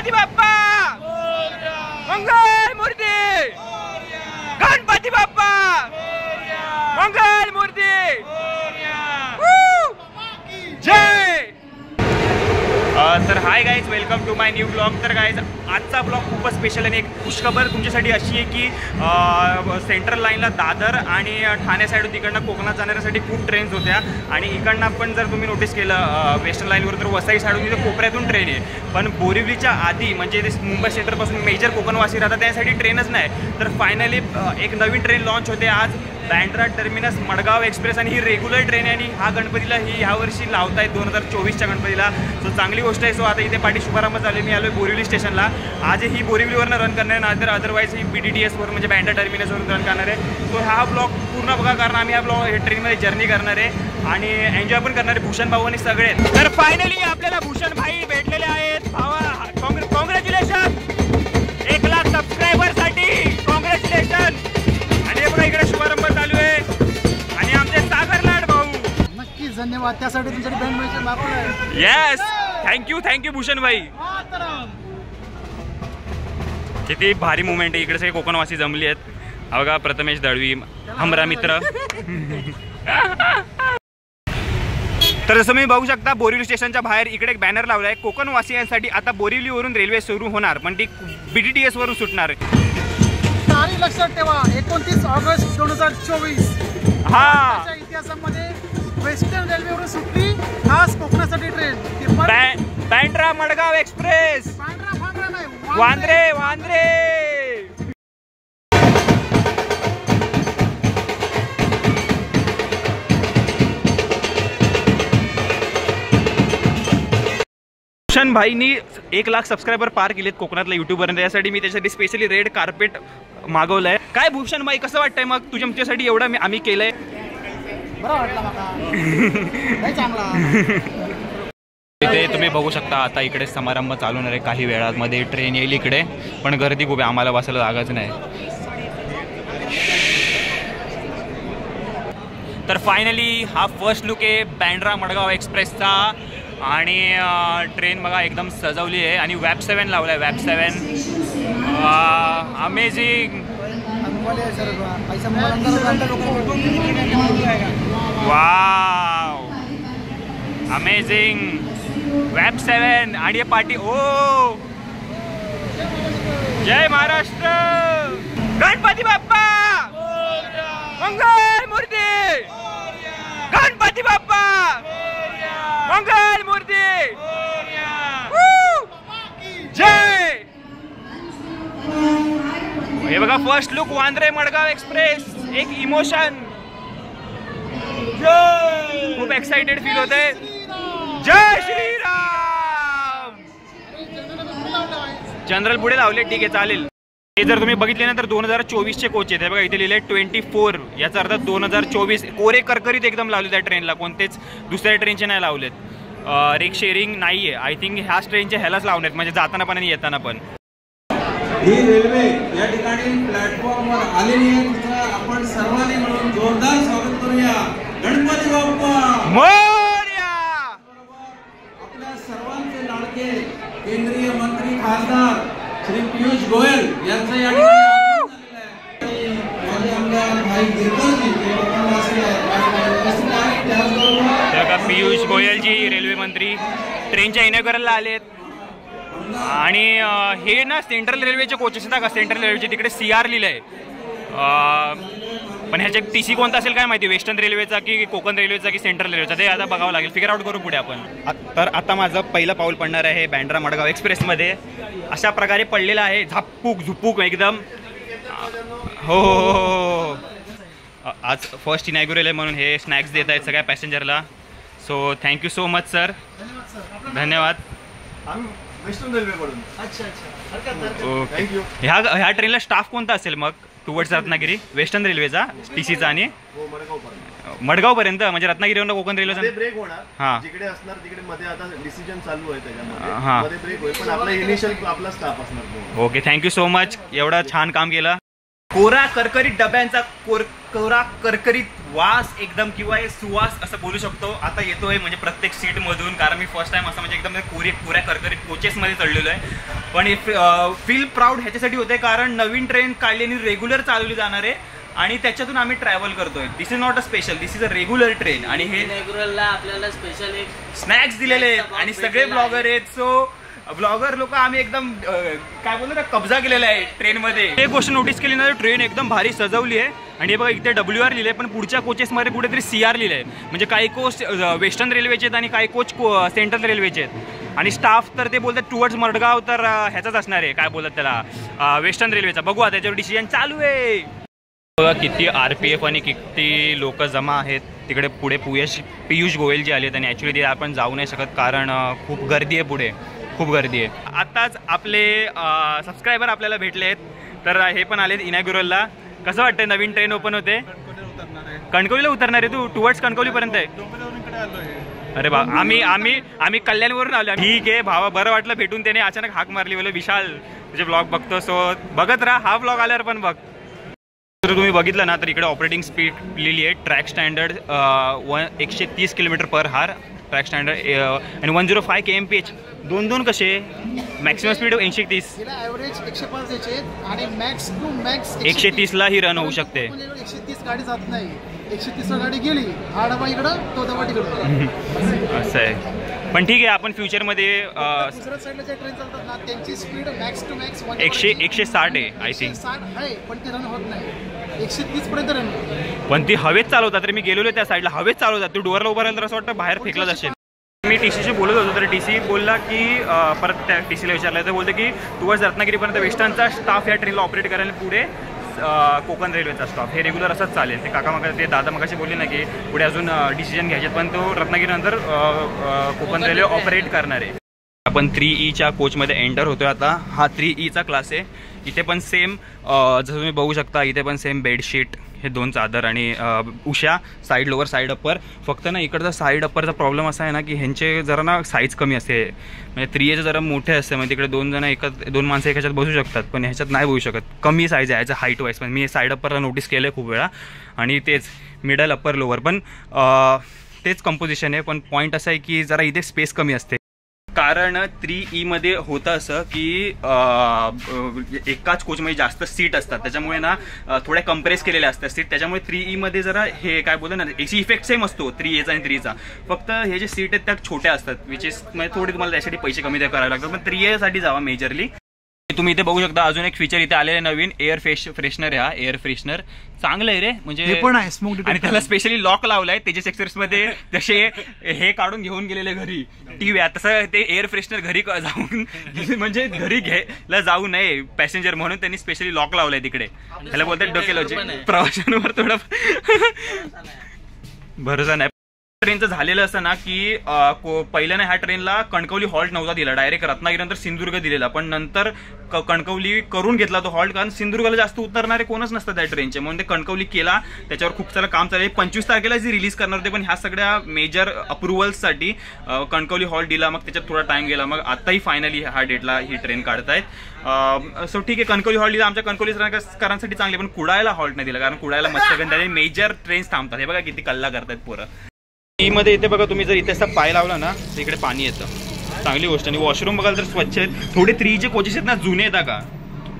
गणपती बाप्पा मंगल मूर्ती, गणपती बाप्पा मंगल मूर्ती, जय। तर hi guys, welcome to my new blog. तर गाईज आजचा ब्लॉग खूपच स्पेशल आणि एक खुशखबर तुमच्यासाठी अशी आहे की सेंट्रल लाईनला दादर आणि ठाणे साईड तिकडनं कोकणात जाण्यासाठी खूप ट्रेन्स होत्या आणि इकडनं पण जर तुम्ही नोटीस केलं वेस्टर्न लाईनवर तर वसई साईडून तिथे कोपऱ्यातून ट्रेन आहे, पण बोरिवलीच्या आधी म्हणजे ते मुंबई सेंट्रलपासून मेजर कोकणवासी राहतात त्यासाठी ट्रेनच नाही। तर फायनली एक नवीन ट्रेन लॉन्च होते आज, बँड्रा टर्मिनस मडगाव एक्सप्रेस, आणि ही रेग्युलर ट्रेन आहे आणि हा गणपतीला ही ह्यावर्षी लावतायत 2024च्या गणपतीला। सो चांगली गोष्ट आहे। सो आता इथे पाठी शुभारंभ झाले, मी आलो बोरिवली स्टेशनला। आज ही बोरिवलीवरनं रन करणार आहे, अदरवाईज ही BTTSवर म्हणजे बँड्रा टर्मिनसवरून रन करणार आहे। सो हा ब्लॉग पूर्ण बघा, कारण आम्ही हा ट्रेनमध्ये जर्नी करणार आहे आणि एन्जॉय पण करणार आहे भूषण भाऊ आणि सगळे। तर फायनली आपल्याला भूषण भाई भेटलेले आहेत। भावा कॉंग्रॅच्युलेशन, 1 लाख सबस्क्रायबरसाठी कॉंग्रॅच्युलेशन। आणि बघा इकडे शुभारंभ चालू आहे आणि आमचे सागर लाड भाऊ, नक्कीच धन्यवाद त्यासाठी तुमच्यासाठी बँड मेन्शन मागवलंय। येस, थँक्यू भूषण भाई। किती भारी मुवमेंट आहे, इकडे सगळे कोकणवासी जमली आहेत। बघा प्रथमेश दळवी, हमरा मित्र। तर जसं मी बघू शकता बोरिवली स्टेशनच्या बाहेर इकडे एक बॅनर लावला आहे, कोकणवासियांसाठी आता बोरिवलीवरून रेल्वे सुरू होणार, पण ती BTTS वरून सुटणार आहे। तारीख लक्षात ठेवा, 29 ऑगस्ट 2024। हा, इतिहासामध्ये वेस्टर्न रेल्वेवरून सुटली खास कोकणासाठी ट्रेन, बँड्रा मडगाव एक्सप्रेस। नाही, वांद्रे। भूषण भाईनी 1 लाख सबस्क्रायबर पार केलेत कोकणातल्या युट्यूबपर्यंत, यासाठी मी त्याच्यासाठी स्पेशली रेड कार्पेट मागवलंय। काय भूषण भाई कसं वाटतंय मग तुमच्यासाठी एवढं आम्ही केलंय? बरं वाटलं मला, चांगला। इथे तुम्ही बघू शकता आता इकडे समारंभ चालू होणार आहे, काही वेळामध्ये ट्रेन येईल इकडे, पण गर्दी खूप आहे, आम्हाला बसायला जागाच नाही। तर फायनली हा फर्स्ट लुक आहे बँड्रा मडगाव एक्सप्रेसचा आणि ट्रेन बघा एकदम सजवली आहे आणि वॅब 7 लावलाय, वॅब 7 अमेझिंग, वाव अमेझिंग, वॅब 7 आणि हे पार्टी। ओ जय महाराष्ट्र, गणपती बाप्पा मंगल मूर्ती, गणपती बाप्पा मंगल मूर्ती, जय। हे बघा first look Bandra Madgaon express, एक इमोशन, जय, खूप एक्साइटेड फील होते। जय श्रीराम। जनरल पुढे लावले, ठीक आहे चालेल। हे जर तुम्ही बघितले ना तर 2024चे कोच आहेत, बघा इथे लिहिले 24, याचा अर्थ 2024। कोरे करकरीत एकदम लावले त्या ट्रेनला, कोणतेच दुसऱ्या ट्रेनचे नाही लावलेत। रेक शेअरिंग नाहीये, आय थिंक ह्याच ट्रेनचे ह्यालाच लावलेत, म्हणजे जाताना पण आणि येताना पण। ही रेल्वे या ठिकाणी प्लॅटफॉर्मवर आलेली आहे, तिचं आपण सर्वांनी मिळून जोरदार स्वागत करूया। गणपती बाप्पा मोरया। आपल्या सर्वांचे लाडके केंद्रीय मंत्री खासदार श्री पियुष गोयल यांचं या ठिकाणी भाई गिरकरजी पियुष गोयलजी रेल्वे मंत्री ट्रेनच्या इनॉग्रेशनला आलेत आणि हे ना सेंट्रल रेल्वेचे कोचेस आहेत का, सेंट्रल रेल्वेचे तिकडे CR लिहिलंय, पण ह्याचे TC कोणता असेल काय माहिती, वेस्टर्न रेल्वेचा की कोकण रेल्वेचा की सेंट्रल रेल्वेचा, ते आता बघावं लागेल, फिगर आउट करू पुढे आपण। तर आता माझं पहिलं पाऊल पडणार आहे बँड्रा मडगाव एक्सप्रेसमध्ये, अशा प्रकारे पडलेलं आहे, झुपूक एकदम। हो, आज फर्स्ट इनॉग्रेशन आहे म्हणून हे स्नॅक्स देत आहेत सगळ्या पॅसेंजरला। So thank you so much sir, धन्यवाद। वेस्टर्न रेल्वेकडून। अच्छा, ओके, ह्या ट्रेनला स्टाफ कोणता असेल मग टुवर्ड्स रत्नागिरी, वेस्टर्न रेल्वेचा TCचा आणि मडगाव पर्यंत, म्हणजे रत्नागिरीवरून कोकण रेल्वेचा ब्रेक होणार, हां जिकडे असणार तिकडे मध्ये आता डिसिजन चालू आहे त्याच्यामध्ये ब्रेक होईल, पण आपला इनिशियल आपला स्टाफ असणार। ओके, थँक्यू सो मच, एवढं छान काम केलं। कोरा करकरीत डब्यांचा कोरा करकरीत वास एकदम किंवा हे सुवास असं बोलू शकतो आता येतोय म्हणजे प्रत्येक सीटमधून, कारण मी फर्स्ट टाइम असं म्हणजे एकदम पुऱ्या करकरीत कोचेसमध्ये चढलेलो आहे. पण हे फील प्राऊड ह्याच्यासाठी होते कारण नवीन ट्रेन काढली आणि रेग्युलर चालवली जाणार आहे आणि त्याच्यातून आम्ही ट्रॅव्हल करतोय. This is not a special, this is a regular train. आणि हे रेग्युलरला आपल्याला स्पेशल एक स्नॅक्स दिलेले आहेत आणि सगळे ब्लॉगर आहेत. सो ब्लॉगर लोक आम्ही एकदम काय बोलतो ना कब्जा केलेला आहे ट्रेनमध्ये. एक गोष्ट नोटीस केली ना, ट्रेन एकदम भारी सजवली आहे आणि हे बघा इथे WR लिहिले पण पुढच्या कोचेसमध्ये कुठेतरी CR लिहिलं आहे. म्हणजे काही कोच वेस्टर्न रेल्वेचे आहेत आणि काही कोच सेंट्रल रेल्वेचे आहेत आणि स्टाफ तर ते बोलतात टुवर्ड्स मडगाव तर ह्याचाच असणार आहे, काय बोलतात त्याला, वेस्टर्न रेल्वेचा. बघू त्याच्यावर डिसिजन चालू आहे. बघा किती RPF आणि किती लोक जमा आहेत तिकडे. पुढे पियुष गोयल जे आलेत आणि ॲक्च्युली ते आपण जाऊ नाही शकत कारण खूप गर्दी आहे, पुढे खूप गर्दी आहे. आताच आपले सबस्क्रायबर आपल्याला भेटले आहेत तर हे पण आलेत इनॉग्युरलला. कसं वाटतंय नवीन ट्रेन ओपन होते? कणकवलीला उतरणार आहे तू? टुवर्ड्स कणकवलीपर्यंत आहे? अरे बा आम्ही कल्याणवरून आलो. ठीक आहे भावा, बरं वाटलं भेटून. त्याने अचानक हाक मारली, बोले विशाल तुझे ब्लॉग बघतो. सो बघत राहा, हा ब्लॉग आल्यावर पण बघ. जर तुम्ही बघितलं ना तर इकडे ऑपरेटिंग स्पीड लिहिली आहे track standard 130 km/h track standard आणि 105 kmph. दोन कसे मॅक्सिमम स्पीड 130, ॲव्हरेज 105 द्यायचे आणि मॅक्स टू मॅक्स 130 ला ही रन होऊ शकते. 130 गाडी जात नाही. 130 ला गाडी गेली, हा डबा इकडं तो डबा तिकडं असं आहे. पण ठीक आहे, आपण फ्युचरमध्ये दुसऱ्या साईडला ज्या ट्रेन चालतात ना त्यांची स्पीड मॅक्स टू मॅक्स 160 आहे आय थिंक. 160 आहे पण ती रन होत नाही. 130 पर्यंत रन होते पण ती हवेत चालवतात. तर मी गेलेलो त्या साईडला हवेत चालवतात. तू डोअरला उभा राहिला तर असं वाटतं बाहेर फेकला जाशील. मी TCशी बोलत होतो तर TC बोलला की परत त्या TCला विचारलं तर बोलतो की टुवर्ड्स रत्नागिरीपर्यंत वेस्टर्नचा स्टाफ या ट्रेनला ऑपरेट करायला, पुढे कोकण रेल्वेचा स्टाफ हे रेग्युलर असंच चालेल. ते ते दादा मगाशी बोलले ना की पुढे अजून डिसिजन घ्यायचे पण तो रत्नागिरीनंतर कोकण रेल्वे ऑपरेट करणार आहे. आपण 3Eच्या कोचमध्ये एंटर होतोय आता. हा 3Eचा क्लास आहे. इथे पण सेम जसं तुम्ही बघू शकता इथे पण सेम बेडशीट, हे 2 चादर आणि Usha, side lower side upper. फक्त ना इकडचा साईड अप्परचा प्रॉब्लेम असा आहे ना की ह्यांचे जरा ना साईज कमी असते. म्हणजे 3Eचे जरा मोठे असते, म्हणजे तिकडे 2 माणसं एकाच्यात बसू शकतात पण ह्याच्यात नाही बसू शकत. कमी साईज आहे ह्याचं हाईट वाईज. पण मी साईड अप्परला नोटीस केलं आहे खूप वेळा आणि तेच मिडल अप्पर लोवर पण तेच कंपोजिशन आहे. पण पॉईंट असा आहे की जरा इथे स्पेस कमी असते. कारण 3Eमध्ये होतं असं की एकाच कोचमध्ये जास्त सीट असतात त्याच्यामुळे ना थोड्या कंप्रेस केलेल्या असतात सीट. त्याच्यामुळे 3Eमध्ये जरा हे काय बोलतो ना एसी इफेक्ट सेम असतो 3Aचा आणि 3चा. फक्त हे जे सीट आहेत त्या छोट्या असतात विच इज म्हणजे थोडे तुम्हाला त्यासाठी पैसे कमी करावे लागतात. पण 3Aसाठी जावा मेजरली. तुम्ही इथे बघू शकता अजून एक फीचर इथे आलेलं नवीन एअर फ्रेशनर आहे. हा एअर फ्रेशनर चांगलं आहे रे, म्हणजे पण आहे स्मोक आणि त्याला स्पेशली लॉक लावलाय. तेजस एक्सप्रेसमध्ये जसे हे काढून घेऊन गेलेले घरी टीव्ही, तसं ते एअर फ्रेशनर घरी जाऊन म्हणजे घरी घ्यायला जाऊ नये पॅसेंजर म्हणून त्यांनी स्पेशली लॉक लावलाय तिकडे. त्याला बोलतात डोकेलॉजी. प्रवाशांवर थोडं भरोसा नाही. ट्रेनचं झालेलं असं ना की पहिल्याने ह्या ट्रेनला कणकवली हॉल्ट नव्हता दिला, डायरेक्ट रत्नागिरीनंतर सिंधुदुर्ग दिलेला. पण नंतर कणकवली करून घेतला तो हॉल्ट, कारण सिंधुदुर्गला जास्त उतरणारे कोणच नसतात त्या ट्रेनचे, म्हणून ते कणकवली केला. त्याच्यावर खूप सारं काम चालू आहे. 25 तारखेला जी रिलीज करणार होते पण ह्या सगळ्या मेजर अप्रुव्हल्ससाठी कणकवली हॉल्ट दिला. मग त्याच्यात थोडा टाइम गेला. मग आताही फायनली ह्या डेटला ही ट्रेन काढतायत. सो ठीक आहे, कणकवली हॉल्ट दिला आमच्या कणकवलीकरांसाठी चांगली. पण कुडाळला हॉल्ट नाही दिला कारण कुडाळला मस्तगंधाने मेजर ट्रेन्स थांबतात. हे बघा किती कल्ला करतात पोरं. मध्ये इथे बघा तुम्ही जर इथे असा पाय लावला ना तर इकडे पाणी येतं, चांगली गोष्ट. आणि वॉशरूम बघाल तर स्वच्छ आहेत. थोडे 3Eचे कोचेस आहेत ना जुने आहेत का,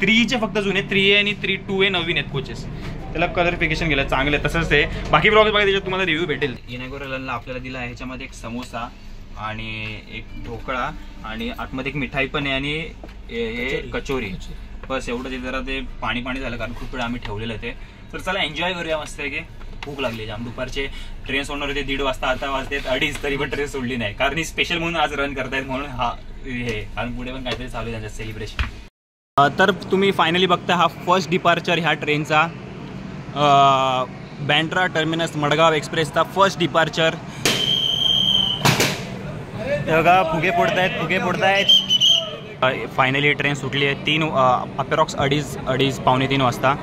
3Eचे फक्त जुने, 3A आणि 2A नवीन आहेत कोचेस. त्याला कलरिफिकेशन केलं चांगलं आहे. तसंच आहे बाकी ब्लॉग बघा त्याच्यात तुम्हाला रिव्ह्यू भेटेल. इनॉग्युरलला आपल्याला दिला आहे ह्याच्यामध्ये एक समोसा आणि एक ढोकळा आणि आतमध्ये एक मिठाई पण आहे आणि हे कचोरी. बस एवढं. ते जरा ते पाणी झालं कारण खूप वेळा आम्ही ठेवलेलं ते. तर चला एन्जॉय करूया मस्त आहे की. भूक लागली जाम. दुपारचे ट्रेन सोडणार होते 1:30 वाजता, आता वाजते 2:30 तरी पण ट्रेन सोडली नाही कारण ही स्पेशल म्हणून आज रन करतायत म्हणून हा हे. कारण पुढे पण काहीतरी चालू आहे त्यांचं सेलिब्रेशन. तर तुम्ही फायनली बघता हा फर्स्ट डिपार्चर ह्या ट्रेनचा, बँड्रा टर्मिनस मडगाव एक्सप्रेसचा फर्स्ट डिपार्चर. बघा फुगे फोडतायत. फायनली ट्रेन सुटली आहे. 3 अप्रॉक्स 2:30 पावणे 3 वाजता.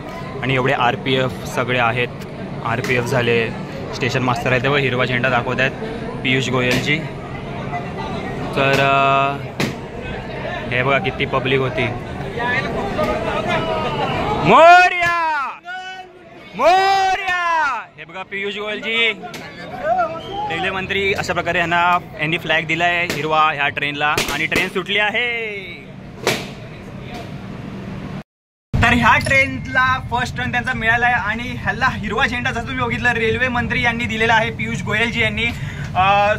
आणि एवढे RPF सगळे आहेत. RPF झाले, स्टेशन मास्तर आहे तेव्हा हिरवा झेंडा दाखवत आहेत पियुष गोयलजी. तर हे बघा किती पब्लिक होती. मोरया मोरया. हे बघा पियुष गोयलजी रेल्वे मंत्री अशा प्रकारे यांनी फ्लॅग दिलाय हिरवा ह्या ट्रेनला आणि ट्रेन सुटली आहे. तर ह्या ट्रेनला फर्स्ट टर्न त्यांचा मिळाला आहे आणि ह्याला हिरवा झेंडा जसं तुम्ही बघितलं रेल्वे मंत्री यांनी दिलेला आहे पियुष गोयलजी यांनी.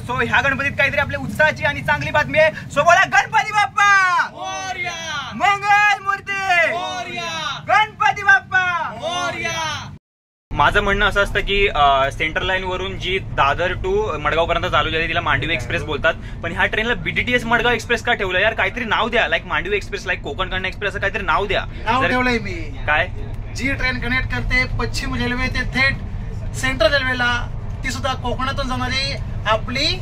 सो ह्या गणपतीत काहीतरी आपल्या उत्साहाची आणि चांगली बातमी आहे. सो बोला गणपती बाप्पा मोरया, मंगल मूर्ती गणपती बाप्पा मोरया. माझं म्हणणं असं असतं की सेंट्रल लाईन वरून जी दादर टू मडगाव पर्यंत चालू झाली तिला मांडवी एक्सप्रेस बोलतात, पण ह्या ट्रेनला बीटीटीएस मडगाव एक्सप्रेस का ठेवलं यार? काहीतरी नाव द्या, like Mandovi express, like Konkan Kanya express, असं काहीतरी नाव द्या. नाव ठेवलंय मी. काय? जी ट्रेन कनेक्ट करते पश्चिम रेल्वे ते थेट सेंट्रल रेल्वेला, ती सुद्धा कोकणातून जाणारी आपली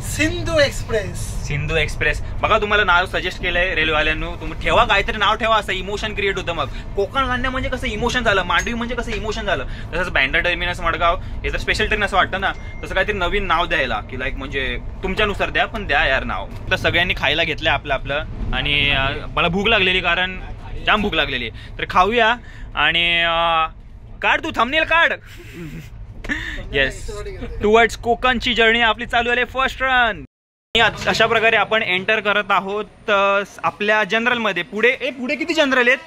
सिंधू एक्सप्रेस. सिंधू एक्सप्रेस बघा, तुम्हाला नाव सजेस्ट केलंय रेल्वेवाल्यांनी, तुम्ही ठेवा काहीतरी नाव ठेवा, असं इमोशन क्रिएट होतं. मग कोकण कन्या म्हणजे कसं इमोशन झालं, मांडवी म्हणजे कसं इमोशन झालं, तसंच बँड्रा टर्मिनस मडगाव हे तर स्पेशल ट्रेन असं वाटतं ना, तसं काहीतरी नवीन नाव द्यायला की लाईक म्हणजे तुमच्यानुसार द्या पण द्या यार नाव. तर सगळ्यांनी खायला घेतलंय आपलं आपलं आणि मला भूक लागलेली, कारण जाम भूक लागलेली, तर खाऊया. आणि काढ तू थंबनेल काढ. येस, टुवर्ड्स कोकणची जर्नी आपली चालू आहे. First run. अशा प्रकारे आपण एंटर करत आहोत आपल्या जनरल मध्ये. पुढे किती जनरल आहेत?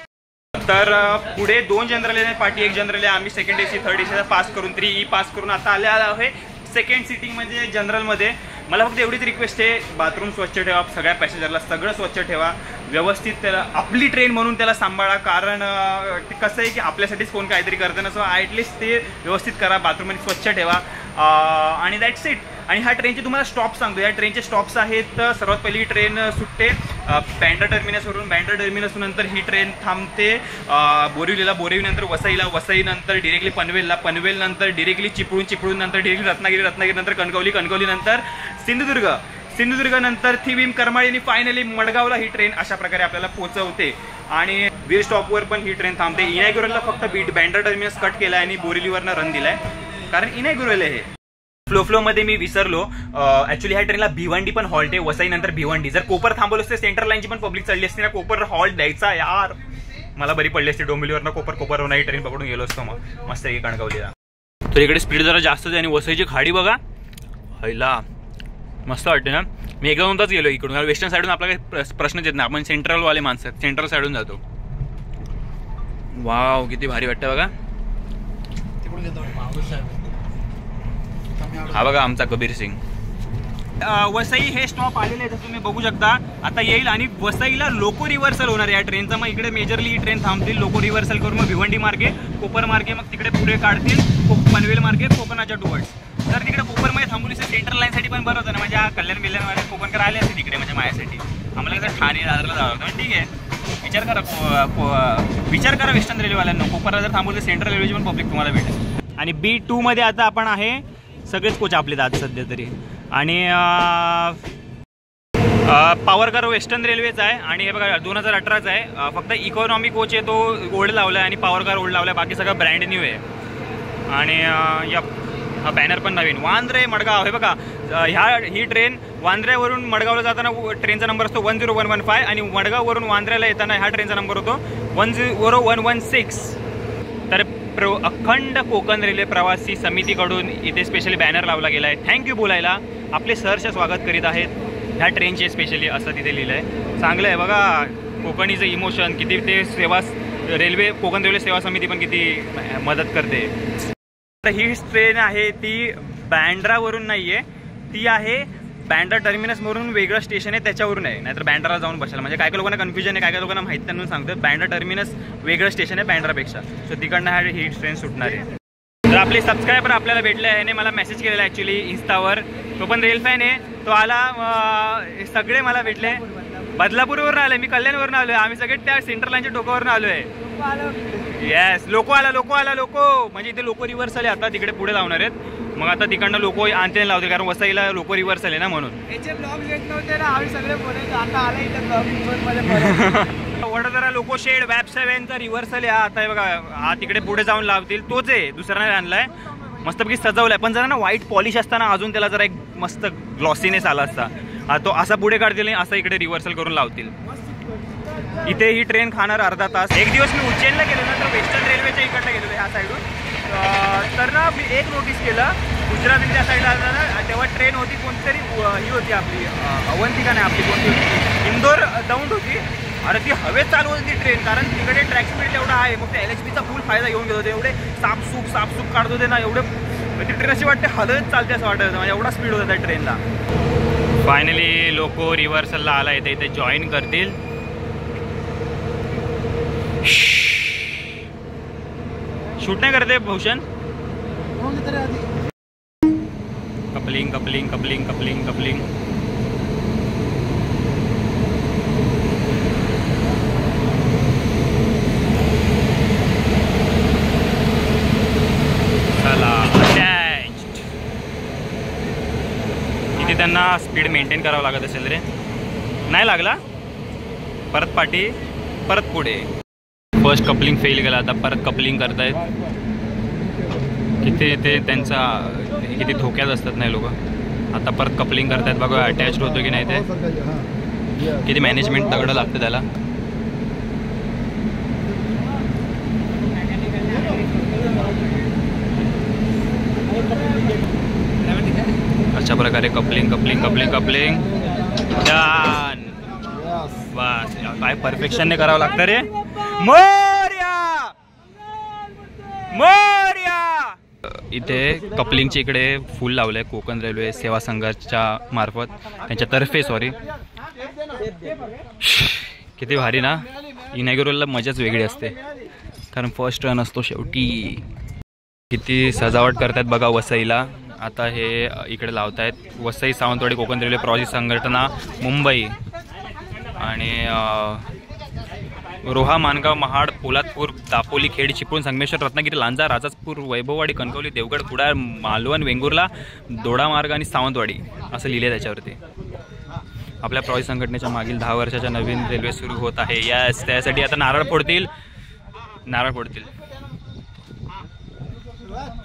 तर पुढे 2 जनरल आहेत, पाठी 1 जनरल आहे. आम्ही second AC third AC pass करून 3E पास करून आता आले आहे सेकंड सीटिंग म्हणजे जनरल मध्ये. मला फक्त एवढीच रिक्वेस्ट आहे, बाथरूम स्वच्छ ठेवा, सगळ्या पॅसेंजरला सगळं स्वच्छ ठेवा, व्यवस्थित त्याला आपली ट्रेन म्हणून त्याला सांभाळा, कारण कसं आहे की आपल्यासाठीच कोण काहीतरी करतं ना, सो ॲटलिस्ट ते व्यवस्थित करा, बाथरूममध्ये स्वच्छ ठेवा आणि दॅट्स इट. आणि ह्या ट्रेनचे तुम्हाला स्टॉप सांगतो. या ट्रेनचे स्टॉप्स आहेत, सर्वात पहिली ट्रेन सुटते बँड्रा टर्मिनसवरून, बँड्रा टर्मिनस नंतर ही ट्रेन थांबते बोरिवलीला, बोरिवलीनंतर वसईला, वसईनंतर डिरेक्टली पनवेलला, पनवेल नंतर डिरेक्टली चिपळूण नंतर डिरेक्टली रत्नागिरी, रत्नागिरी नंतर कणकवली, कणकवली नंतर सिंधुदुर्ग, सिंधुदुर्ग नंतर थिवीम, करमाळी आणि फायनली मडगावला ही ट्रेन अशा प्रकारे आपल्याला पोहोचवते. आणि वीर स्टॉपवर पण ही ट्रेन थांबते. इनॅग्युरलला फक्त बँड्रा टर्मिनस कट केलाय आणि बोरिवलीवरनं रन दिलाय, कारण इनॅग्युरल आहे. फ्लो मध्ये मी विसरलो, ऍक्च्युली ह्या ट्रेनला भिवंडी पण हॉल्ट आहे, वसई नंतर भिवंडी. जर कोपर थांबवलं असते सेंट्रल लाईनची पण पब्लिक चढली असते ना, कोपर हॉल्ट द्यायचा यार, मला बरी पडली असते. डोंबिवलीवरनं कोपरवरून ही ट्रेन पकडून गेलो असतो मग मस्त आहे कणकवलीला. तर इकडे स्पीड जरा जास्तच आहे आणि वसईची खाडी बघा, हैला मस्त वाटते ना. मी 1-2 तास गेलो इकडून, वेस्टर्न साईडून आपला काही प्रश्नच येत नाही, आपण सेंट्रलवाले माणसं सेंट्रल साईडून जातो. वाव किती भारी वाटतं बघा. हा बघा आमचा कबीर सिंग. वसई हे स्टॉप आलेले आहे, जसं तुम्ही बघू शकता. आता येईल आणि वसईला लोको रिव्हर्सल होणार या ट्रेनचा. मग इकडे मेजरली ही ट्रेन थांबतील, लोको रिव्हर्सल करून मग भिवंडी मार्गे, कोपर मार्गे, मग तिकडे पुढे काढतील पनवेल मार्गे कोकणाच्या टुवर्ड्स. तर तिकडे कोपरमध्ये थांबवली सेंट्रल लाईनसाठी पण बरं होतं ना, म्हणजे कल्याण बिल्याणवाले कोकणकर आले असते तिकडे म्हणजे माझ्यासाठी. आम्हाला कसं ठाणे दादरला जावं होतं. ठीक आहे, विचार करा वेस्टर्न रेल्वेवाल्यांना, कोपरला जर थांबवलं सेंट्रल रेल्वेची पण पब्लिक तुम्हाला भेटेल. आणि B2 मध्ये आता आपण आहे, सगळेच कोच आपले आज सध्या तरी. आणि पॉवरकार वेस्टर्न रेल्वेचा आहे आणि हे बघा 2018चा आहे. फक्त इकॉनॉमी कोच आहे तो ओल्ड लावला आहे आणि पॉवरकार ओल्ड लावला आहे, बाकी सगळं ब्रँड न्यू आहे. आणि हा बॅनर पण नवीन. वांद्रे मडगाव हे बघा, ही ट्रेन वांद्र्यावरून मडगावला जाताना ट्रेनचा नंबर असतो 10115 आणि मडगाववरून वांद्र्याला येताना ह्या ट्रेनचा नंबर होतो 10116. तर अखंड कोकण रेल्वे प्रवासी समितीकडून इथे स्पेशली बॅनर लावला गेला आहे, थँक्यू बोलायला. आपले सहर्ष स्वागत करीत आहेत ह्या ट्रेनचे स्पेशली, असं तिथे लिहिलं आहे. चांगलं आहे बघा, कोकणीचं इमोशन किती, ते सेवा रेल्वे कोकण रेल्वे सेवा समिती पण किती मदत करते. तर ही ट्रेन आहे ती बँड्रावरून नाही आहे, ती आहे बँड्रा टर्मिनसवरून वेगळं स्टेशन आहे त्याच्यावरून आहे, नाहीतर बँड्राला जाऊन बसायला. म्हणजे काय काय लोकांना कन्फ्युजन आहे, काय काय लोकांना माहिती म्हणून सांगतो. बँड्रा टर्मिनस वेगळं स्टेशन आहे बँड्रापेक्षा, सो तिकडनं ही ट्रेन सुटणार आहे. तर आपले सबस्क्रायबर आपल्याला भेटले आहे, मला मेसेज केलेला ॲक्च्युली इन्स्टावर, तो पण रेल फॅन आहे, तो आला. सगळे मला भेटले, बदलापूरवरून आले, मी कल्याणवरून आलो आहे, आम्ही सगळे त्या सेंट्रल लाईनच्या टोकावरून आलो आहे. येस, लोको म्हणजे इथे लोको रिव्हर्सल आहे, आता तिकडे पुढे लावणार आहेत. मग आता तिकडनं लोको आणते लावते, कारण वसईला लोको रिव्हर्सल आहे ना, म्हणून. वडोदरा लोको शेड वॅब 7चा रिव्हर्सल आहे आता. हे बघा, हा तिकडे पुढे जाऊन लावतील, तोच आहे, दुसरा नाही आणलाय. मस्तपैकी सजवलाय, पण जरा ना व्हाईट पॉलिश असताना अजून त्याला जरा एक मस्त ग्लॉसीनेस आला असता. तो असा पुढे काढतील, असं इकडे रिव्हर्सल करून लावतील. इथे ही ट्रेन खाणार अर्धा तास. एक दिवस मी उज्जैनला गेलो ना, तर वेस्टर्न रेल्वेच्या इकडला गेलो ह्या साईडून, तर ना मी एक नोटीस केलं, गुजरात त्या साईडला ना तेव्हा ट्रेन होती कोणतरी ही होती आपली अवंतिका नाही आपली कोणती होती इंदोर दौंड होती. अरे ती हवेत चालू होती ती ट्रेन, कारण तिकडे ट्रॅक स्पीड एवढा आहे. मग ते LHBचा फुल फायदा घेऊन घेत होते. एवढे सापसूप काढत होते ना, एवढे ती ट्रेन अशी वाटते हलत चालते असं वाटत होतं. एवढा स्पीड होता त्या ट्रेनला. फायनली लोक रिव्हर्सलला आला येते, इथे जॉईन करतील. शूट नाही करते Bhushan. Coupling coupling coupling coupling coupling. इथे त्यांना स्पीड मेंटेन करावं लागत असेल रे. नाही लागला, परत पाठी, परत पुढे. फर्स्ट कपलिंग फेल गेला, आता परत कपलिंग करतायत. किती ते त्यांचा किती धोक्यात असतात नाही लोक. आता परत कपलिंग करतायत, बघा अटॅच्ड होतो की नाही ते. किती मॅनेजमेंट तगडं लागतं त्याला. अशा प्रकारे coupling coupling coupling coupling done. बस काय परफेक्शनने करावं लागतं रे. मोरया मोरया. इथे कपलिंगच्या इकडे फुल लावलंय कोकण रेल्वे सेवा संघाच्या मार्फत, त्यांच्यातर्फे. सॉरी. किती भारी ना. इनॅग्युरलला मजाच वेगळी असते, कारण फर्स्ट रन असतो शेवटी. किती सजावट करतात बघा वसईला. आता हे इकडे लावत आहेत. वसई सावंतवाडी कोकण रेल्वे प्रवासी संघटना मुंबई आणि रोहा, मानगाव, महाड, पोलादपूर, दापोली, खेड, चिपळूण, संगमेश्वर, रत्नागिरी, लांजा, राजापूर, वैभववाडी, कणकवली, देवगड, कुडाळ, मालवण, वेंगुर्ला, दोडामार्ग आणि सावंतवाडी असं लिहिलं आहे त्याच्यावरती. आपल्या प्रवासी संघटनेच्या मागील 10 वर्षाच्या नवीन रेल्वे सुरू होत आहे. यस, त्यासाठी आता नारळ फोडतील.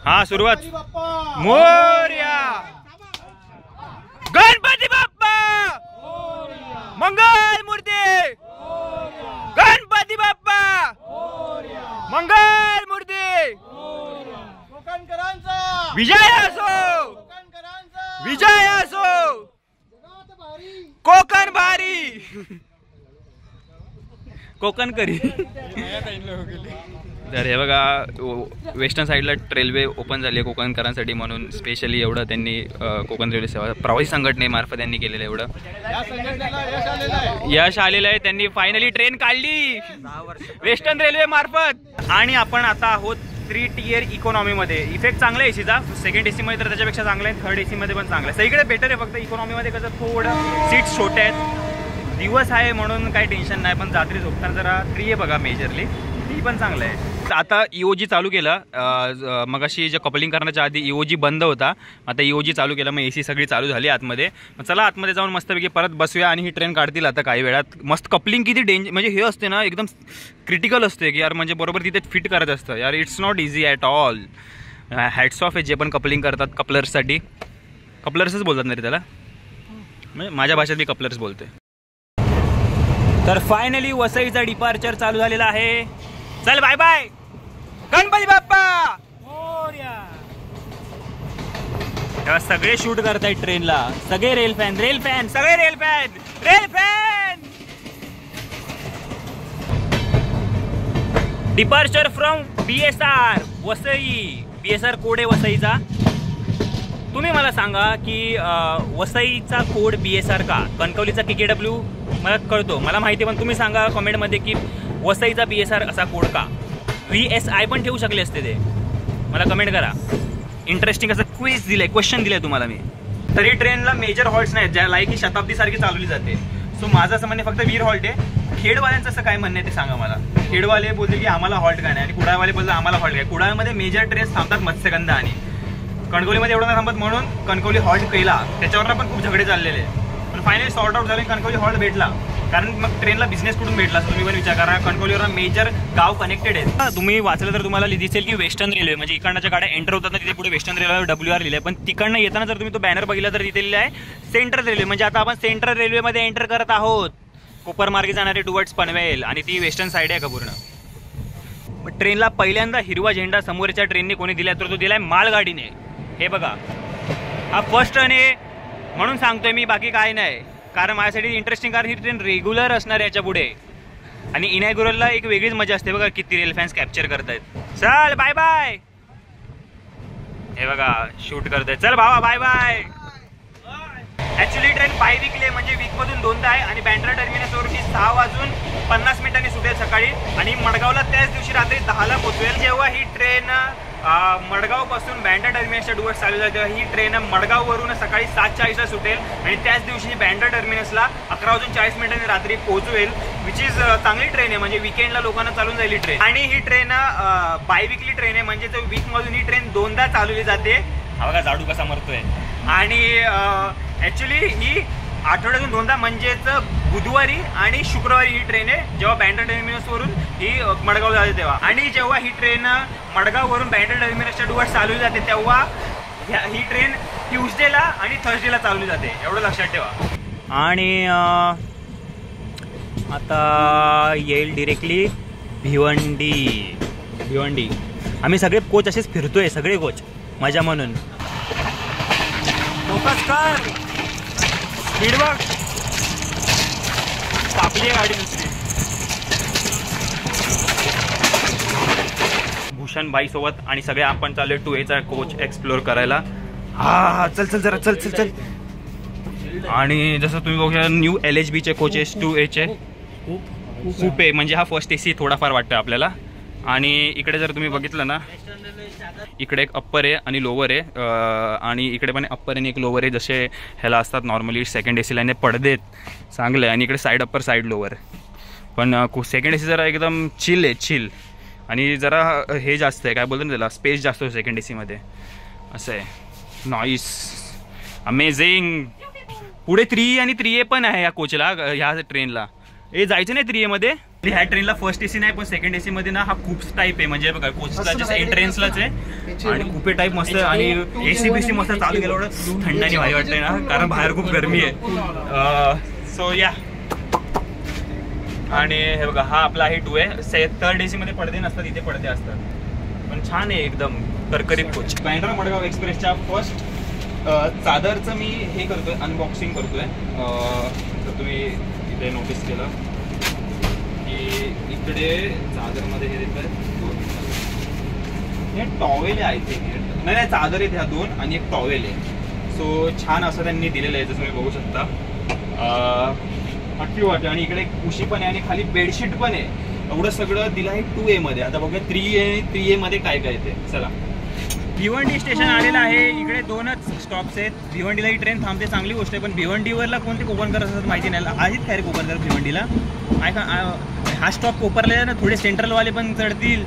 हा सुरुवात. मोरया. गणपती बाप्पा मंगल मूर्ती. गणपती बाप्पा मंगल मूर्ती. विजय असो, विजय असो. कोकण भारी, कोकण करी. तर हे बघा वेस्टर्न साईडला रेल्वे ओपन झाली आहे कोकणकरांसाठी, म्हणून स्पेशली एवढं त्यांनी कोकण रेल्वे सेवा प्रवासी संघटनेमार्फत त्यांनी केलेलं एवढं यश आलेलं आहे. त्यांनी फायनली ट्रेन काढली वेस्टर्न रेल्वे मार्फत. आणि आपण आता आहोत 3 tier इकॉनॉमीमध्ये. इफेक्ट चांगला आहे एसीचा. सेकंड AC मध्ये तर त्याच्यापेक्षा चांगला आहे. थर्ड AC मध्ये पण चांगला आहे. सगळीकडे बेटर आहे. फक्त इकॉनॉमीमध्ये कसं थोडं सीट्स छोटे आहेत. दिवस आहे म्हणून काही टेन्शन नाही, पण रात्री झोपताना जरा 3 आहे बघा मेजरली, ती पण चांगलं आहे. आता EOG चालू केलं. मग अशी जे कपलिंग करण्याच्या आधी EOG बंद होता, आता EOG चालू केलं. मग AC सगळी चालू झाली आतमध्ये. मग चला आतमध्ये जाऊन मस्तपैकी परत बसूया आणि ही ट्रेन काढतील आता काही वेळात. मस्त कपलिंग किती म्हणजे हे असते ना, एकदम क्रिटिकल असते की यार, म्हणजे बरोबर तिथे फिट करत असतं यार. It's not easy at all. Hats off आहे जे पण कपलिंग करतात कपलर्ससाठी. कपलर्सच बोलतात ना रे त्याला, म्हणजे माझ्या भाषेत मी कपलर्स बोलते. तर फायनली वसईचा डिपार्चर चालू झालेला आहे. चल बाय बाय गणपती बाप्पा मोरया. तेव्हा सगळे शूट करतायत ट्रेनला. सगळे रेल फॅन सगळे rail fan. Departure from BSR Vasai. BSR code आहे वसईचा. तुम्ही मला सांगा की वसईचा कोड BSR का, कणकवलीचा KKW मला कळतो, मला माहिती, पण तुम्ही सांगा कमेंटमध्ये की वसईचा BSR असा कोड का. VSI पण ठेवू शकले असते ते, मला कमेंट करा. इंटरेस्टिंग असं क्विज दिलंय, क्वेश्चन दिलंय तुम्हाला मी. तरी ट्रेनला मेजर हॉल्ट्स नाहीत, ज्या लाईक ही शताब्दी सारखी चालवली जाते. सो माझं असं म्हणणे फक्त वीर हॉल्ट आहे. खेडवाल्यांचं असं काय म्हणणं आहे ते सांगा मला. खेडवाले बोलते की आम्हाला हॉल्ट काय नाही, आणि कुडाळवाले बोलते आम्हाला हॉल्ट काय. कुडाळमध्ये मेजर ट्रेन्स थांबतात मत्स्यगंधा आणि कणकवलीमध्ये एवढं नाही थांबत, म्हणून कणकवली हॉल्ट केला. त्याच्यावर पण खूप झगडे चाललेले, पण फायनली सॉर्ट आउट झाले. कणकवली हॉल्ट भेटला, कारण मग ट्रेनला बिझनेस कुठून भेटला असं तुम्ही पण विचार करा. कणकवलीवर मेजर गाव कनेक्टेड आहे. तुम्ही वाचलं तर तुम्हाला दिसेल की वेस्टर्न रेल्वे, म्हणजे इकडच्या गाड्या एंटर होतात ना, तिथे पुढे वेस्टर्न रेल्वे WR लिहिलं आहे. पण तिकडनं येताना जर तुम्ही तो बॅनर बघितला तर तिथे लिहिलं आहे सेंट्रल रेल्वे. म्हणजे आता आपण सेंट्रल रेल्वेमध्ये एंटर करत आहोत. कोपर मार्गे जाणारे टुवर्ड्स पनवेल, आणि ती वेस्टर्न साईड आहे का पूर्ण. ट्रेनला पहिल्यांदा हिरवा झेंडा समोरच्या ट्रेनने कोणी दिला तर तो दिलाय मालगाडीने. हे बघा, हा फर्स्ट टर्न आहे म्हणून सांगतोय मी, बाकी काय नाही. कारण माझ्यासाठी इंटरेस्टिंग, कारण ही ट्रेन रेग्युलर असणार आहे याच्या पुढे. आणि इनॅग्युरलला एक वेगळीच मजा असते बघा, किती रेल फॅन्स कॅप्चर करतायत. चल बाय बाय. हे बघा शूट करतायत. चल भावा bye bye. Actually train biweekly आहे, म्हणजे वीकमधून 2दा आहे. आणि बँड्रा टर्मिनसवरून ही 6:50 सुटेल सकाळी आणि मडगावला त्याच दिवशी रात्री 10ला पोहोचवेल. जेव्हा ही ट्रेन मडगाव पासून बँड्रा टर्मिनसच्या डुअर्स चालू झाली तेव्हा ही ट्रेन मडगाववरून सकाळी 7:40ला सुटेल आणि त्याच दिवशी बँड्रा टर्मिनसला 11:40 रात्री पोहोचवेल. विच इज चांगली ट्रेन आहे, म्हणजे विकेंडला लोकांना चालून जाईल ही ट्रेन. आणि ही ट्रेन बाय वीकली ट्रेन आहे, म्हणजे वीकमधून ही ट्रेन 2दा चालवली जाते. हा बघा जाडू कसा मरतोय. आणि ऍक्च्युली ही आठवड्यातून 2दा, म्हणजेच बुधवारी आणि शुक्रवारी ही ट्रेन आहे, जेव्हा बँड्रा टर्मिनसवरून ही मडगाव जाते तेव्हा. आणि जेव्हा ही ट्रेन मडगाववरून बँड्रा टर्मिनसच्या डुअर्स चालवली जाते तेव्हा ही ट्रेन ट्यूजडेला आणि थर्सडेला चालवली जाते, एवढं लक्षात ठेवा. आणि आता येईल डिरेक्टली भिवंडी. आम्ही सगळे कोच असेच फिरतोय, सगळे कोच मजा म्हणून. फोकस कर, स्पीड बघ, तापली गाडी दुसरी. भूषण बाई सोबत आणि सगळे आपण चालू 2Aचा कोच एक्सप्लोर करायला. हा चल चल जरा चल चल चल. आणि जसं तुम्ही बघूया न्यू LHBचे कोचेस 2Aचे खूप आहे, म्हणजे हा फर्स्ट AC थोडाफार वाटतं आपल्याला. आणि इकडे जर तुम्ही बघितलं ना, इकडे एक अप्पर आहे आणि लोअर आहे. आणि इकडे पण अप्पर आणि एक लोअर आहे, जसे ह्याला असतात नॉर्मली सेकंड AC ला. पडदेत चांगलं आहे. आणि इकडे साईड अप्पर साईड लोअर. पण सेकंड AC जरा एकदम चिल आहे, चिल. आणि जरा हे जास्त आहे, काय बोलतो ना त्याला, स्पेस जास्त आहे सेकंड AC मध्ये, असं आहे. Noise, amazing. पुढे 3E आणि 3A पण आहे या कोचला, ह्या ट्रेनला. हे जायचं नाही 3A मध्ये. ह्या ट्रेनला फर्स्ट AC नाही, पण सेकंड AC मध्ये ना हा खूप टाईप आहे, म्हणजे बघा कोचला जसं एंट्रन्सलाच आहे. आणि कुपे टाईप मस्त. आणि AC मस्त चालू केलं, एवढं थंड आणि भारी वाटतंय ना, कारण बाहेर खूप गरमी आहे. सो या. आणि हे बघा हा आपला आहे 2A. थर्ड AC मध्ये पडदे नसतात, इथे पडदे असतात. पण छान आहे एकदम करकरीत कोच. बँड्रा मडगाव एक्सप्रेसच्या फर्स्ट चादरचं मी हे करतोय, अनबॉक्सिंग करतोय. तर तुम्ही इथे नोटीस केलं की इकडे चादरमध्ये हे देत हे टॉवेल आहे, आय थिंक. नाही चादर आहेत ह्या 2 आणि एक टॉवेल आहे. सो छान असं त्यांनी दिलेलं आहे, जसं तुम्ही बघू शकता. अट्टी वाटते. आणि इकडे एक उशी पण आहे आणि खाली बेडशीट पण आहे. एवढं सगळं दिलं आहे 2A मध्ये. आता बघूया 3A मध्ये काय काय ते. चला, भिवंडी स्टेशन आलेलं आहे. इकडे 2च स्टॉप्स आहेत. भिवंडीला ही ट्रेन थांबते, चांगली गोष्ट आहे. पण भिवंडीवरला कोणते कोकणकर असतात माहिती नाही. आहेत काय रे कोकणकर भिवंडीला? हा स्टॉप कोपरलेला ना, थोडे सेंट्रलवाले पण चढतील.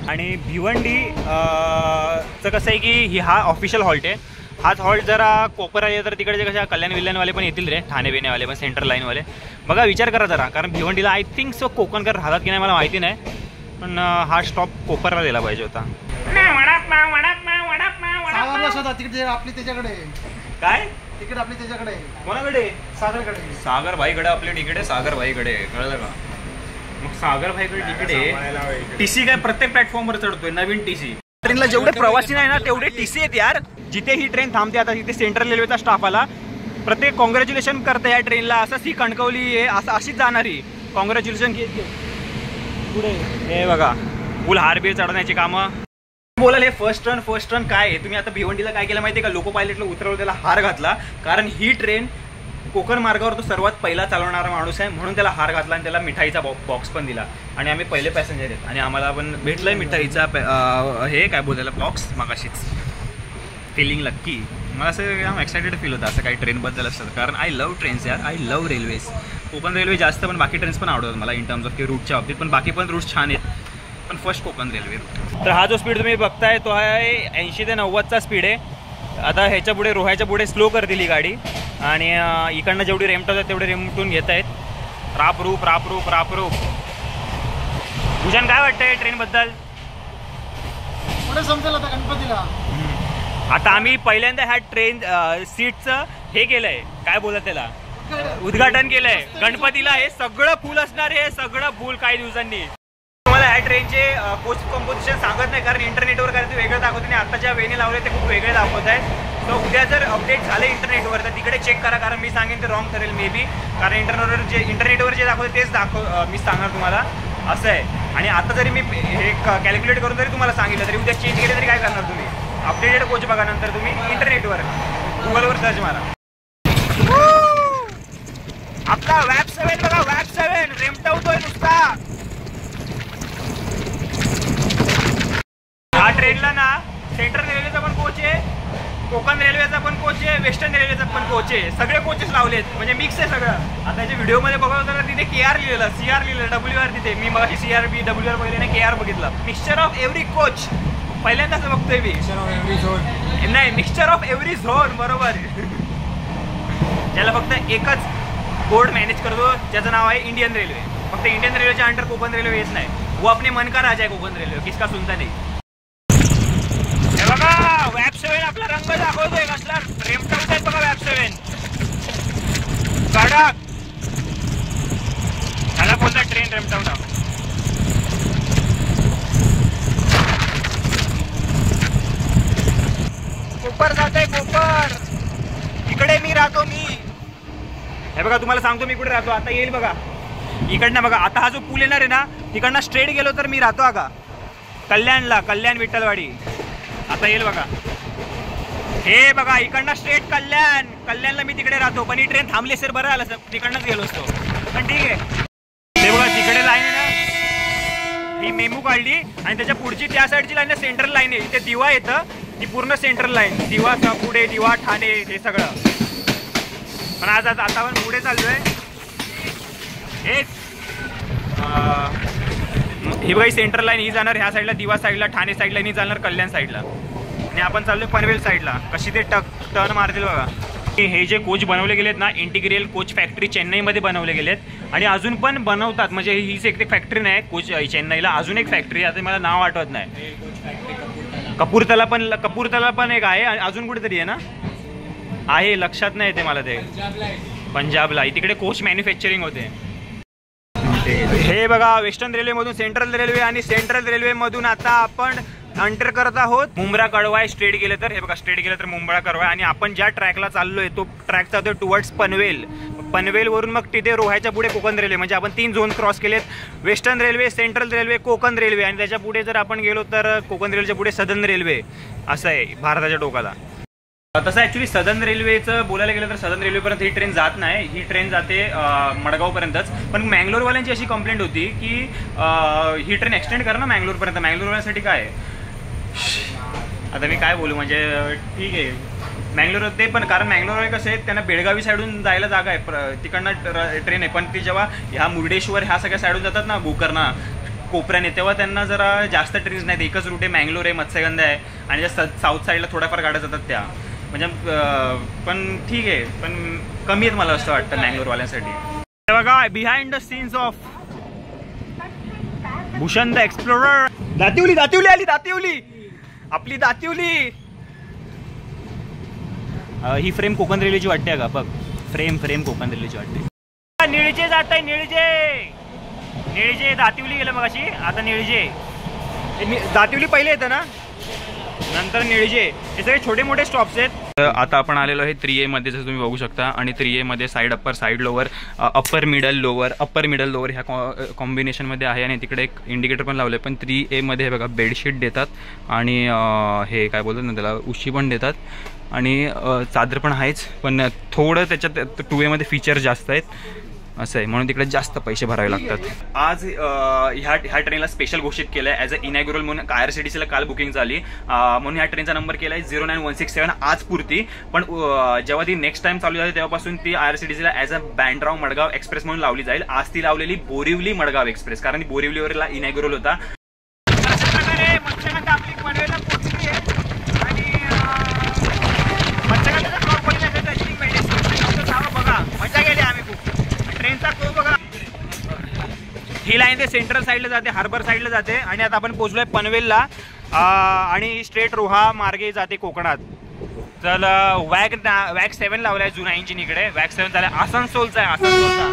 आणि भिवंडीचं कसं आहे की हा ऑफिशियल हॉल्ट आहे. हाच हॉल्ट जरा कोपर आहे तर तिकडे कशा कल्याण विल्याणवाले पण येतील रे, ठाणे बिण्यावाले पण, सेंट्रल लाईनवाले. बघा विचार करा जरा, कारण भिवंडीला आय थिंक सो कोकणकर राहतात की नाही मला माहिती नाही. पण हा स्टॉप कोपरला दिला पाहिजे होता. तिकीट आपली त्याच्याकडे काय तिकीट आपली त्याच्याकडे कोणाकडे? सागरकडे. सागर भाईकडे आपली तिकीट आहे. सागर भाईकडे, कळलं का? मग सागर भाईकडे तिकीट आहे. TC काय प्रत्येक प्लॅटफॉर्मवर चढतोय नवीन TC. ट्रेनला जेवढे प्रवासी नाही ना तेवढे TC आहेत यार. जिथे ही ट्रेन थांबते आता तिथे सेंट्रल रेल्वेचा स्टाफ आला. प्रत्येक कॉंग्रॅच्युलेशन करते या ट्रेनला. असंच ही कणकवली आहे, असं अशीच जाणारी. कॉंग्रॅच्युलेशन पुढे. हे बघा फुल हारबीर चढवण्याची कामं. बोलाल हे फर्स्ट टर्न काय आहे. तुम्ही आता भिवंडीला काय केलं माहिती आहे का? लोको पायलटला उतरवलं, त्याला हार घातला. कारण ही ट्रेन कोकण मार्गावर तो सर्वात पहिला चालवणारा माणूस आहे, म्हणून त्याला हार घातला आणि त्याला मिठाईचा बॉक्स पण दिला. आणि आम्ही पहिले पॅसेंजर आहेत आणि आम्हाला पण भेटलंय मिठाईचा हे काय बोलायला बॉक्स. मग अशीच फिलिंग लक्की. मला असं एकदम एक्सायटेड फील होतं असं काही ट्रेनबद्दल असतं. कारण आय लव्ह ट्रेन्स यार, I love railways. Konkan railway जास्त, पण बाकी ट्रेन्स पण आवडतात मला इन टर्म्स ऑफ की रूटच्या बाबतीत. पण बाकी पण रूट्स छान आहेत, पण फर्स्ट कोकण रेल्वे. तर हा जो स्पीड तुम्ही बघताय तो आहे 80 ते 90चा स्पीड आहे. आता ह्याच्या पुढे रोह्याच्या पुढे स्लो करतील ही गाडी. आणि इकडनं जेवढी रेमटवतात तेवढे रेमटून घेत आहेत. रापरूप रापरूप रापरूप. भूषण काय वाटतंय ट्रेनबद्दल? पुढे समजेल आता गणपतीला. आता आम्ही पहिल्यांदा ह्या ट्रेन सीटचं हे केलंय, काय बोलत त्याला, उद्घाटन केलंय. गणपतीला हे सगळं फुल असणार, हे सगळं फुल काही दिवसांनी. तुम्हाला ह्या ट्रेनचे कोच कंपोजिशन सांगत नाही, कारण इंटरनेटवर काय ते वेगळं दाखवते आणि आता ज्या वेने लावले ते खूप वेगळे दाखवत आहेत. तर उद्या जर अपडेट झाले इंटरनेटवर तर तिकडे चेक करा, कारण मी सांगेन ते रॉंग ठरेल मे बी, कारण इंटरनेटवर जे दाखवते तेच मी सांगणार तुम्हाला असं आहे. आणि आता जरी मी हे कॅल्क्युलेट करून जरी तुम्हाला सांगितलं तरी उद्या चेंज केले तरी काय करणार तुम्ही? अपडेटेड कोच बघा नंतर तुम्ही इंटरनेटवर गुगलवर सर्च मारा. आपला वॅब 7 बघा, वॅब 7 रेमटवतोय नुसता. हा ट्रेनला ना सेंट्रल रेल्वेचा पण कोच आहे, कोकण रेल्वेचा पण कोच आहे, वेस्टर्न रेल्वेचा पण कोच आहे. सगळे कोचेस लावलेत, म्हणजे मिक्स आहे सगळं. आता त्याच्या व्हिडिओमध्ये बघा होता ना तिथे KR लिहिलेलं, CR लिहिलेलं, WR तिथे. मी मग CRB WR बघितलं, KR बघितलं. मिक्सचर ऑफ एव्हरी कोच पहिल्यांदाच बघतोय मी. नाही, मिक्सचर ऑफ एव्हरी झोन, बरोबर. ज्याला फक्त एकच बोर्ड मॅनेज करतो ज्याचं नाव आहे इंडियन रेल्वे. फक्त इंडियन रेल्वेच्या अंडर कोकण रेल्वे येत नाही. वो अपने मन का राजा आहे कोकण रेल्वे, किसका सुनता नाही. हे बघा वॅब 7 आपला रंग दाखवतोय, कसला रेमटवत आहेत बघा वॅब 7 कडक. त्याला बोलतात ट्रेन रेमटवता. कोपर जातोय, कोपर. इकडे मी राहतो मी. हे बघा तुम्हाला सांगतो मी कुठे राहतो. आता येईल बघा इकडनं बघा. आता हा जो पूल येणार आहे ना तिकडनं स्ट्रेट गेलो तर मी राहतो का कल्याणला, कल्याण विठ्ठलवाडी. आता येईल बघा, हे बघा इकडनं स्ट्रेट कल्याणला मी तिकडे राहतो. पण ही ट्रेन थांबली सर बरं आलं सर, तिकडनंच गेलो असतो. पण ठीक आहे. ते बघा तिकडे लाईन आहे ना, ही मेमू काढली आणि त्याच्या पुढची त्या साईडची लाईन सेंट्रल लाईन आहे. इथे दिवा येतं, ती पूर्ण सेंट्रल लाईन. दिवा पुढे, दिवा ठाणे, हे सगळं. पण आज आता आपण पुढे चाललोय. ही बघा सेंट्रल लाईन ही जाणार ह्या साईडला, दिवा साईडला, ठाणे साईडला, ही जाणार कल्याण साईडला. आणि आपण चाललोय पनवेल साईडला. कशी ते टर्न मारतील बघा. हे जे कोच बनवले गेलेत ना, इंटिग्रियल कोच फॅक्टरी चेन्नईमध्ये बनवले गेलेत आणि अजून पण बनवतात. म्हणजे हीच एक फॅक्टरी नाही कोच चेन्नईला, अजून एक फॅक्टरी, आता मला नाव आठवत नाही. कपूरथला पण एक आहे, अजून कुठेतरी आहे ना, आहे लक्षात नाही येते मला. ते पंजाबला तिकडे कोच मॅन्युफॅक्चरिंग होते. हे बघा वेस्टर्न रेल्वेमधून सेंट्रल रेल्वे आणि सेंट्रल रेल्वेमधून आता आपण एंटर करत आहोत. मुंब्रा कडवाय स्ट्रेट गेले तर, हे बघा स्ट्रेट गेलं तर मुंब्रा कडवाय. आणि आपण ज्या ट्रॅकला चाललोय तो ट्रॅक चालतोय टुवर्ड्स पनवेल. पनवेलवरून मग तिथे रोहायच्या पुढे कोकण रेल्वे. म्हणजे आपण 3 झोन क्रॉस केलेत, western railway, central railway, Konkan railway. आणि त्याच्या पुढे जर आपण गेलो तर कोकण रेल्वेच्या पुढे सदर्न रेल्वे असं आहे भारताच्या टोकाला. तसं ॲक्च्युली सदर्न रेल्वेचं बोलायला गेलं तर सदर्न रेल्वेपर्यंत ही ट्रेन जात नाही. ही ट्रेन जाते मडगावपर्यंतच. पण मँगलोरवाल्यांची अशी कंप्लेंट होती की ही ट्रेन एक्सटेंड करा ना मँगलोरपर्यंत. मँगलोरवाल्यांसाठी काय आता मी काय बोलू, म्हणजे ठीक आहे मँगलोर ते पण, कारण मँगलोर कसं आहे त्यांना बेळगावी साईडून जायला जागा आहे, तिकडनं ट्रेन आहे. पण ती जेव्हा ह्या मुर्डेश्वर ह्या सगळ्या साईडून जातात ना, गोकर्णा कोपऱ्याने, तेव्हा त्यांना जरा जास्त ट्रेन्स नाहीत. एकच रूट आहे, मँगलोर आहे, मत्स्यगंधा आहे आणि ज्या साऊथ साईडला थोड्याफार गाड्या जातात त्या. म्हणजे पण ठीक आहे, पण कमी आहेत मला असं वाटतं मँगलोरवाल्यांसाठी. बघा behind the scenes of Bhushan the explorer. Dativali आली, दातिवली आपली दातिवली. ही फ्रेम कोकण रेल्वेची वाटते का बघ, फ्रेम कोकण रेल्वेची वाटते. निळजे जात आहे, निळजे दातिवली गेलं मग अशी, आता निळजे. दातिवली पहिले येतं ना, नंतर निळजे. हे सगळे छोटे मोठे स्टॉप्स आहेत. आता आपण आलेलो आहे 3A मध्ये, जसं तुम्ही बघू शकता. आणि 3A मध्ये side upper, side lower, upper middle lower ह्या कॉम्बिनेशनमध्ये आहे. आणि तिकडे एक इंडिकेटर पण लावलं आहे. पण 3A मध्ये बघा बेडशीट देतात आणि हे काय बोलतात ना त्याला, उशी पण देतात आणि चादर पण आहेच. पण थोडं त्याच्यात 2A मध्ये फीचर जास्त आहेत असं आहे, म्हणून तिकडे जास्त पैसे भरावे लागतात. आज ह्या ट्रेनला स्पेशल घोषित केलं आहे ॲज अ इनॅग्युरल म्हणून. IRCTCला काल बुकिंग झाली म्हणून ह्या ट्रेनचा नंबर केला आहे 09167 आज पुरती. पण जेव्हा ती नेक्स्ट टाइम चालू झाली तेव्हापासून ती IRCTCला ॲज अ बँड्राव मडगाव एक्सप्रेस म्हणून लावली जाईल. आज ती लावलेली बोरिवली मडगाव एक्सप्रेस, कारण बोरिवलीवरला इनॅग्युरल होता. ही लाईन ते सेंट्रल साईडला जाते, हार्बर साईडला जाते. आणि आता आपण पोहोचलोय पनवेलला आणि स्ट्रेट रोहा मार्गे जाते कोकणात. तर वॅग 7 लावलाय जुना इंजिन इकडे. वॅग 7 झालाय आसनसोलचा आहे, आसनसोलचा.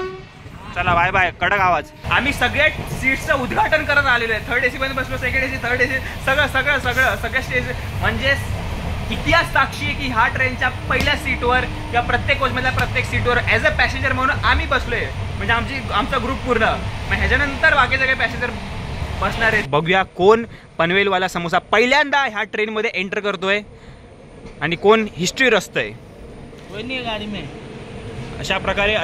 चला बाय बाय. कडक आवाज. आम्ही सगळ्या सीट्सचं उद्घाटन करत आलेलो आहे. 3rd AC मध्ये बसलो, 2nd AC, 3rd AC, सगळ्या स्टेज. म्हणजे इतिहास साक्षी आहे की ह्या ट्रेनच्या पहिल्या सीटवर किंवा प्रत्येक कोचमधल्या प्रत्येक सीटवर ॲज अ पॅसेंजर म्हणून आम्ही बसलोय. म्हणजे आमचा ग्रुप पूर्ण. मग ह्याच्यानंतर बाकी सगळे पॅसेंजर बसणार आहेत. बघूया कोण पनवेलवाला समोसा पहिल्यांदा ह्या ट्रेनमध्ये एंटर करतोय आणि कोण हिस्ट्री रचतोय. गाडी में अशा प्रकारे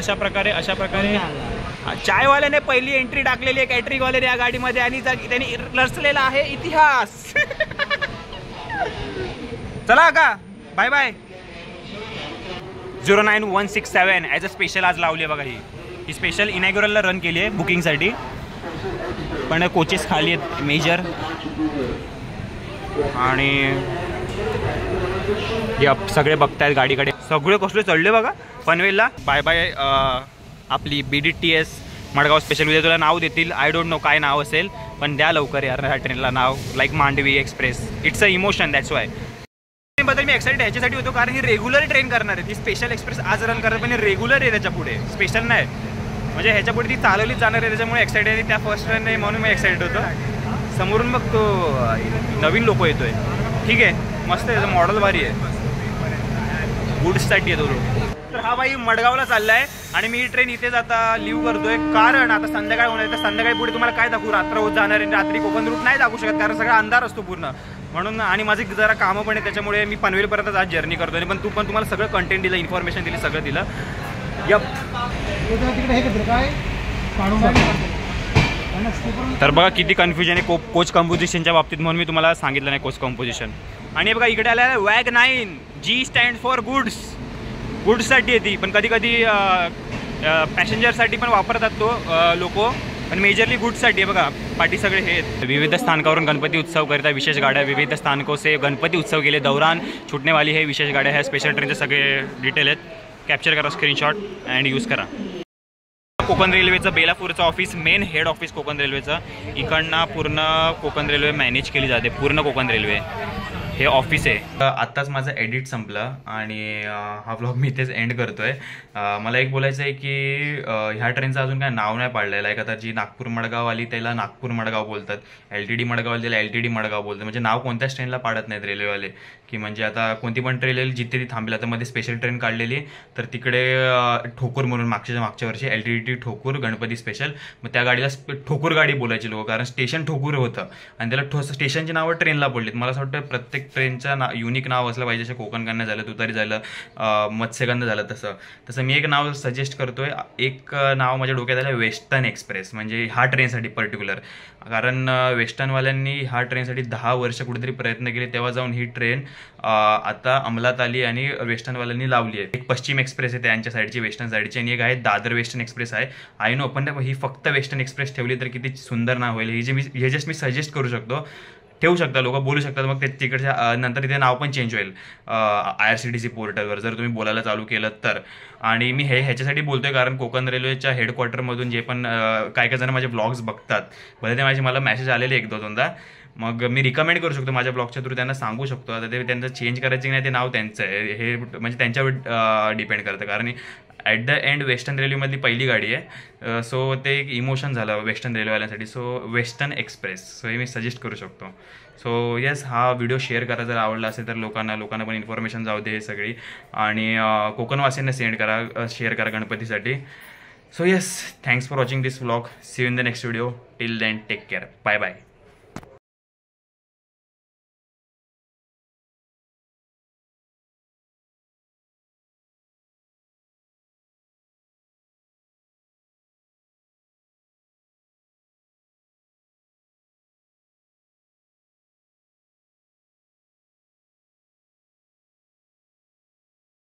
चायवाल्याने पहिली एंट्री टाकलेली आहे कॅटरिंगवाल्याने या गाडीमध्ये आणि त्यांनी रचलेला आहे इतिहास. चला का bye bye. 09167 as a special आज लावली आहे बघा. ही स्पेशल इनॅग्युरलला रन केली आहे बुकिंगसाठी. पण कोचेस खाली आहेत मेजर. आणि सगळे बघतायत गाडीकडे. सगळे कसले चढले बघा पनवेलला. बाय बाय आपली BDTS मडगाव स्पेशल. उद्या तुला नाव देतील. आय डोंट नो काय नाव असेल पण द्या लवकर यार ह्या ट्रेनला नाव. Like Mandovi express. It's a emotion. That's why. बद्दल मी एक्साइटेड ह्याच्यासाठी होतो कारण ही रेग्युलर ट्रेन करणार आहे. ती स्पेशल एक्सप्रेस आज रन करत पण रेग्युलर आहे त्याच्या पुढे. स्पेशल नाही म्हणजे ह्याच्या पुढे ती चालवलीच जाणार आहे. त्याच्यामुळे एक्साइटेड आहे. त्या फर्स्ट रन नाही म्हणून मी एक्साइटेड होतो. समोरून मग तो नवीन लोक येतोय. ठीक आहे मस्त आहे. मॉडेल भारी आहे. गुड्ससाठी येतो लोक. तर हा बाई मडगावला चाललाय आणि मी ही ट्रेन इथेच आता लिव्ह करतोय कारण आता संध्याकाळ होणार. तर संध्याकाळी पुढे तुम्हाला काय दाखवू. रात्र होत जाणार आहे. रात्री कोकण रूट नाही दाखवू शकत कारण सगळा अंधार असतो पूर्ण म्हणून. आणि माझी जरा कामं पण आहे त्याच्यामुळे मी पनवेलपर्यंत आज जर्नी करतोय. पण तुम्हाला सगळं कंटेंट दिलं, इन्फॉर्मेशन दिली, सगळं दिलं. तर बघा किती कन्फ्युजन आहे कोच कंपोजिशनच्या बाबतीत म्हणून मी तुम्हाला सांगितलं नाही कोच कंपोजिशन. आणि बघा इकडे आलं आहे वॅग 9. G stand for goods. गुड्ससाठी येते पण कधी कधी पॅसेंजरसाठी पण वापरतात तो लोक. पण मेजरली गुड्ससाठी आहे बघा. पाठी सगळे हे विविध स्थानकावरून गणपती उत्सव करता विशेष गाड्या. विविध स्थानकों से गणपती उत्सव के लिए दौरान छूटने वाली हे विशेष गाड्या. ह्या स्पेशल ट्रेनचे सगळे डिटेल आहेत. कॅप्चर करा स्क्रीनशॉट अँड यूज करा. कोकण रेल्वेचं बेलापूरचं office, main head office Konkan रेल्वेचं. इकडनं पूर्ण कोकण रेल्वे मॅनेज केली जाते. पूर्ण कोकण रेल्वे हे ऑफिस आहे. आत्ताच माझं एडिट संपलं आणि हा व्लॉग मी इथेच एंड करतोय. मला एक बोलायचं आहे की ह्या ट्रेनचं अजून काय नाव नाही पाडलेलं आहे. आता जी नागपूर मडगाव आली त्याला नागपूर मडगाव बोलतात. LTD मडगाव आली त्याला LTD मडगाव बोलतात. म्हणजे नाव कोणत्याच ट्रेनला पाडत नाहीत रेल्वेवाले. की म्हणजे आता कोणती पण ट्रेन येईल जिथे ती थांबेल. आता मध्ये स्पेशल ट्रेन काढलेली तर तिकडे ठोकूर म्हणून मागच्या वर्षी LTD ठोकूर गणपती स्पेशल. मग त्या गाडीला ठोकूर गाडी बोलायची लोक कारण स्टेशन ठोकूर होतं आणि त्याला स्टेशनची नावं ट्रेनला पडलीत. मला असं वाटतं प्रत्येक ट्रेनचं युनिक नाव असलं पाहिजे. जसं कोकणकन्या झालं, तुतारी झालं, मत्स्यगंध झालं. तसं मी एक नाव सजेस्ट करतोय. एक नाव माझ्या डोक्यात आलं वेस्टर्न एक्सप्रेस. म्हणजे ह्या ट्रेनसाठी पर्टिक्युलर कारण वेस्टर्नवाल्यांनी ह्या ट्रेनसाठी 10 वर्ष कुठेतरी प्रयत्न केले तेव्हा जाऊन ही ट्रेन आता अंमलात आली आणि वेस्टर्नवाल्यांनी लावली आहे. एक पश्चिम एक्सप्रेस आहे त्यांच्या साईडची वेस्टर्न साईडची आणि एक आहे दादर वेस्टर्न एक्सप्रेस आहे. आय नो पण ही फक्त वेस्टर्न एक्सप्रेस ठेवली तर किती सुंदर नाव होईल. हे जस्ट मी सजेस्ट करू शकतो. ठेवू शकता लोक बोलू शकतात. मग ते तिकडच्या नंतर तिथे नाव पण चेंज होईल IRCTC पोर्टलवर जर तुम्ही बोलायला चालू केलं तर. आणि मी ह्याच्यासाठी बोलतोय कारण कोकण रेल्वेच्या हेडक्वार्टरमधून जे पण काही जण माझे ब्लॉग्स बघतात भले ते मला मेसेज आलेले 1-2दा. मग मी रिकमेंड करू शकतो माझ्या ब्लॉगच्या थ्रू त्यांना सांगू शकतो. आता ते त्यांचं चेंज करायचं नाही ते नाव त्यांचं आहे हे म्हणजे त्यांच्यावर डिपेंड करतं कारण ॲट द एंड वेस्टर्न रेल्वेमधली पहिली गाडी आहे. सो ते एक इमोशन झालं वेस्टर्न रेल्वेवाल्यांसाठी. सो वेस्टर्न एक्सप्रेस सो हे मी सजेस्ट करू शकतो. सो येस हा व्हिडिओ शेअर करा जर आवडला असेल तर लोकांना पण इन्फॉर्मेशन जाऊ दे हे सगळी. आणि कोकणवासियांना सेंड करा शेअर करा गणपतीसाठी. So yes thanks for watching this vlog. See you in the next video. Till then take care. Bye bye.